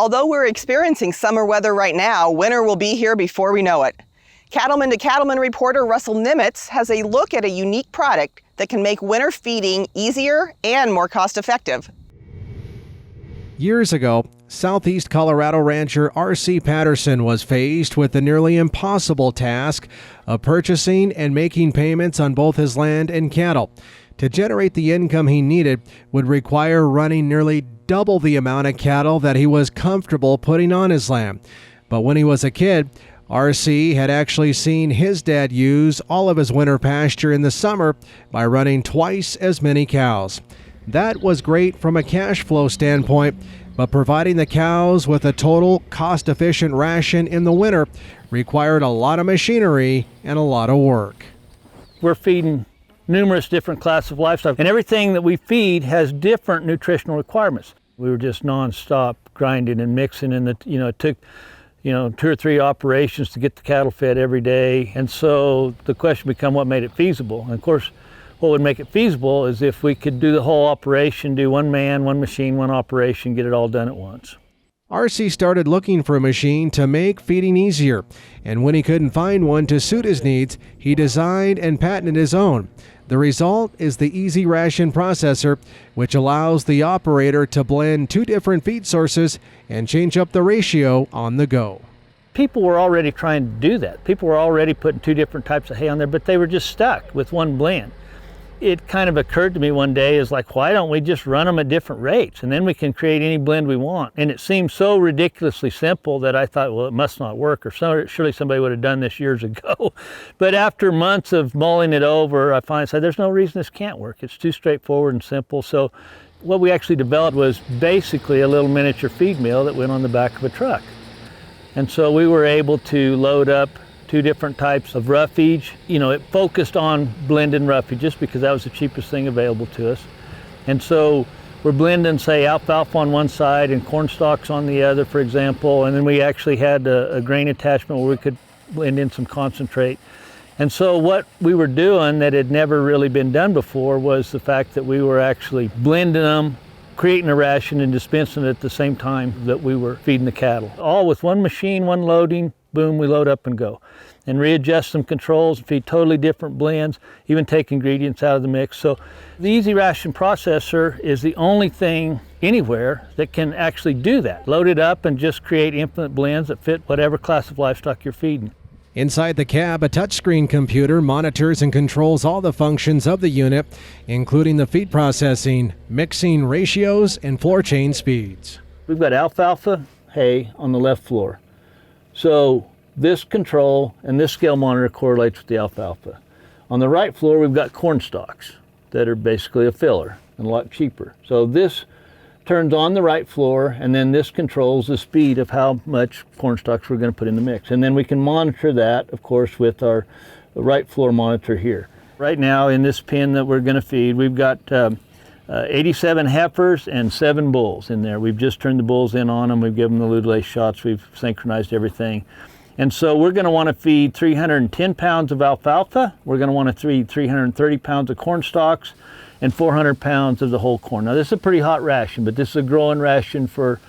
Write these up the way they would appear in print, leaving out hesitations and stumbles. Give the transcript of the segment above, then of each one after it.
Although we're experiencing summer weather right now, winter will be here before we know it. Cattleman to Cattleman reporter Russell Nimitz has a look at a unique product that can make winter feeding easier and more cost-effective. Years ago, Southeast Colorado rancher R.C. Patterson was faced with the nearly impossible task of purchasing and making payments on both his land and cattle. To generate the income he needed would require running nearly double the amount of cattle that he was comfortable putting on his land. But when he was a kid, R.C. had actually seen his dad use all of his winter pasture in the summer by running twice as many cows. That was great from a cash flow standpoint, but providing the cows with a total cost-efficient ration in the winter required a lot of machinery and a lot of work. We're feeding numerous different classes of livestock, and everything that we feed has different nutritional requirements. We were just non-stop grinding and mixing, and it took 2 or 3 operations to get the cattle fed every day. And so the question became what made it feasible. And of course, what would make it feasible is if we could do the whole operation, do one man, one machine, one operation, get it all done at once. R.C. started looking for a machine to make feeding easier, and when he couldn't find one to suit his needs, he designed and patented his own. The result is the EZ Ration processor, which allows the operator to blend 2 different feed sources and change up the ratio on the go. People were already trying to do that. People were already putting 2 different types of hay on there, but they were just stuck with one blend. It kind of occurred to me one day is like, why don't we just run them at different rates and then we can create any blend we want? And it seemed so ridiculously simple that I thought, well, it must not work, or surely somebody would have done this years ago. But after months of mulling it over, I finally said, there's no reason this can't work. It's too straightforward and simple. So what we actually developed was basically a little miniature feed mill that went on the back of a truck. And so we were able to load up 2 different types of roughage. It focused on blending roughages because that was the cheapest thing available to us. And so we're blending, say, alfalfa on one side and corn stalks on the other, for example. And then we actually had a grain attachment where we could blend in some concentrate. And so what we were doing that had never really been done before was the fact that we were actually blending them, creating a ration and dispensing it at the same time that we were feeding the cattle. All with one machine, one loading, boom, we load up and go. And readjust some controls and feed totally different blends, even take ingredients out of the mix. So the EZ Ration processor is the only thing anywhere that can actually do that. Load it up and just create infinite blends that fit whatever class of livestock you're feeding. Inside the cab, a touchscreen computer monitors and controls all the functions of the unit, including the feed processing, mixing ratios, and floor chain speeds. We've got alfalfa hay on the left floor. So this control and this scale monitor correlates with the alfalfa. On the right floor, we've got corn stalks that are basically a filler and a lot cheaper. So this turns on the right floor, and then this controls the speed of how much corn stalks we're going to put in the mix. And then we can monitor that, of course, with our right floor monitor here. Right now in this pen that we're going to feed, we've got 87 heifers and 7 bulls in there. We've just turned the bulls in on them. We've given them the Ludlay shots. We've synchronized everything. And so we're going to want to feed 310 pounds of alfalfa. We're going to want to feed 330 pounds of corn stalks and 400 pounds of the whole corn. Now this is a pretty hot ration, but this is a growing ration for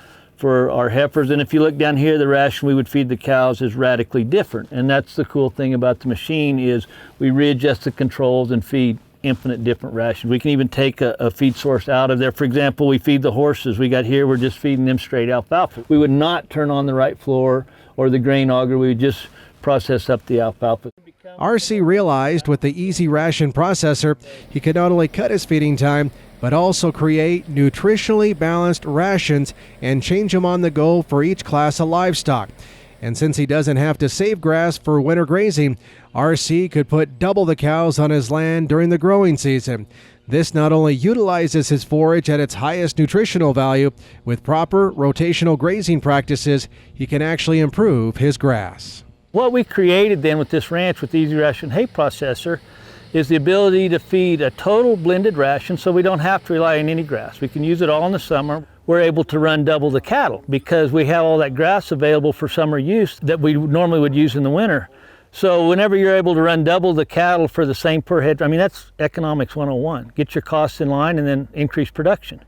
our heifers. And if you look down here, the ration we would feed the cows is radically different. And that's the cool thing about the machine is we readjust the controls and feed infinite different rations. We can even take a feed source out of there. For example, we feed the horses. We got here, we're just feeding them straight alfalfa. We would not turn on the right floor or the grain auger. We would just process up the alfalfa. R.C. realized with the EZ Ration processor, he could not only cut his feeding time, but also create nutritionally balanced rations and change them on the go for each class of livestock. And since he doesn't have to save grass for winter grazing, R.C. could put double the cows on his land during the growing season. This not only utilizes his forage at its highest nutritional value, with proper rotational grazing practices, he can actually improve his grass. What we created then with this ranch with the EZ Ration hay processor is the ability to feed a total blended ration so we don't have to rely on any grass. We can use it all in the summer. We're able to run double the cattle because we have all that grass available for summer use that we normally would use in the winter. So whenever you're able to run double the cattle for the same per head, I mean, that's economics 101. Get your costs in line and then increase production.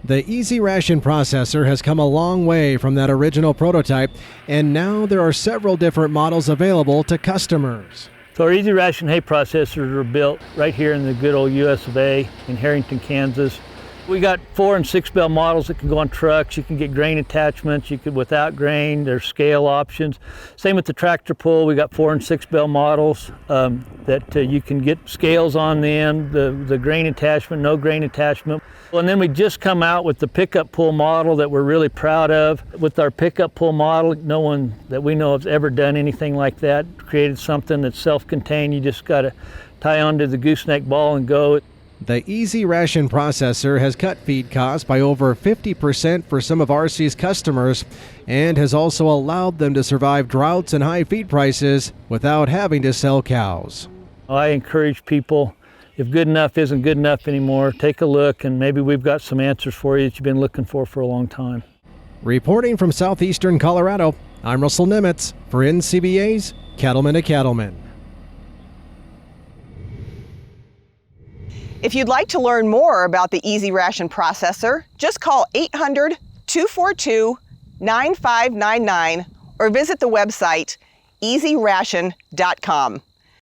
The EZ Ration processor has come a long way from that original prototype, and now there are several different models available to customers. So our EZ Ration hay processors are built right here in the good old US of A in Harrington, Kansas. We got 4 and 6 bale models that can go on trucks. You can get grain attachments. You could without grain. There's scale options. Same with the tractor pull. We got 4 and 6 bale models that you can get scales on them. The grain attachment, no grain attachment. And then we just come out with the pickup pull model that we're really proud of. With our pickup pull model, no one that we know of has ever done anything like that. Created something that's self-contained. You just got to tie onto the gooseneck ball and go. The EZ Ration processor has cut feed costs by over 50% for some of RC's customers and has also allowed them to survive droughts and high feed prices without having to sell cows. I encourage people, if good enough isn't good enough anymore, take a look and maybe we've got some answers for you that you've been looking for a long time. Reporting from southeastern Colorado, I'm Russell Nimitz for NCBA's Cattleman to Cattleman. If you'd like to learn more about the EZ Ration processor, just call 800-242-9599 or visit the website ezration.com.